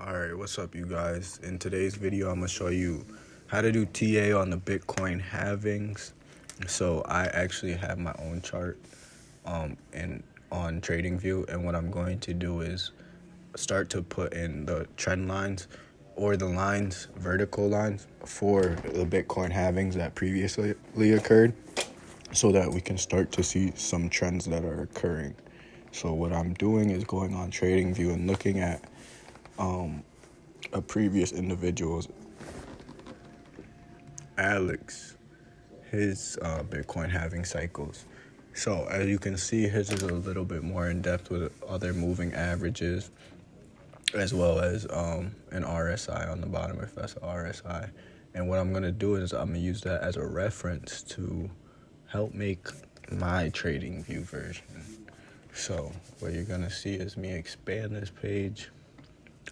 Alright, what's up you guys? In today's video I'm going to show you how to do TA on the Bitcoin halvings. So I actually have my own chart and on TradingView, and what I'm going to do is start to put in the trend lines or the lines, vertical lines for the Bitcoin halvings that previously occurred, so that we can start to see some trends that are occurring. So what I'm doing is going on TradingView and looking at a previous individual's, Alex, his Bitcoin halving cycles. So as you can see, his is a little bit more in depth with other moving averages, as well as an RSI on the bottom if that's an RSI. And what I'm gonna do is I'm gonna use that as a reference to help make my TradingView version. So what you're gonna see is me expand this page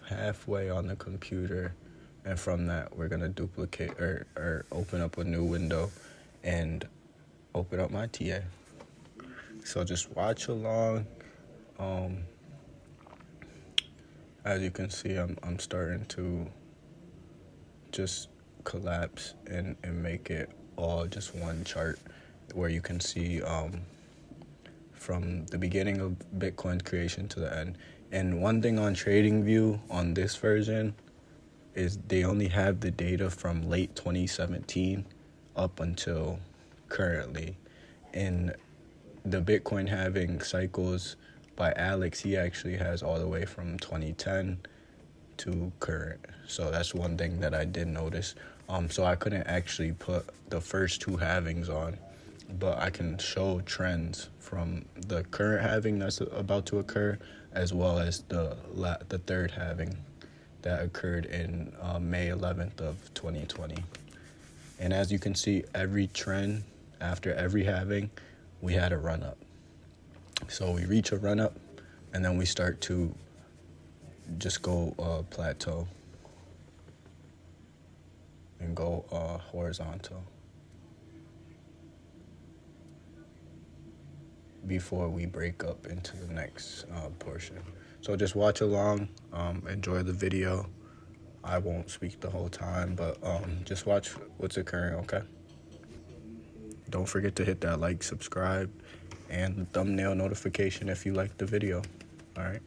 halfway on the computer, and from that we're gonna duplicate or open up a new window and open up my TA. So just watch along. As you can see, I'm starting to just collapse and make it all just one chart, where you can see from the beginning of Bitcoin creation to the end. And one thing on TradingView on this version is they only have the data from late 2017 up until currently. In the Bitcoin halving cycles by Alex, he actually has all the way from 2010 to current. So that's one thing that I did notice. So I couldn't actually put the first two halvings on, but I can show trends from the current halving that's about to occur, as well as the third halving that occurred in May 11th of 2020. And as you can see, every trend after every halving, we had a run up. So we reach a run up, and then we start to just go plateau and go horizontal before we break up into the next portion. So just watch along, enjoy the video. I won't speak the whole time, but just watch what's occurring, okay? Don't forget to hit that like, subscribe, and the thumbnail notification if you like the video. All right.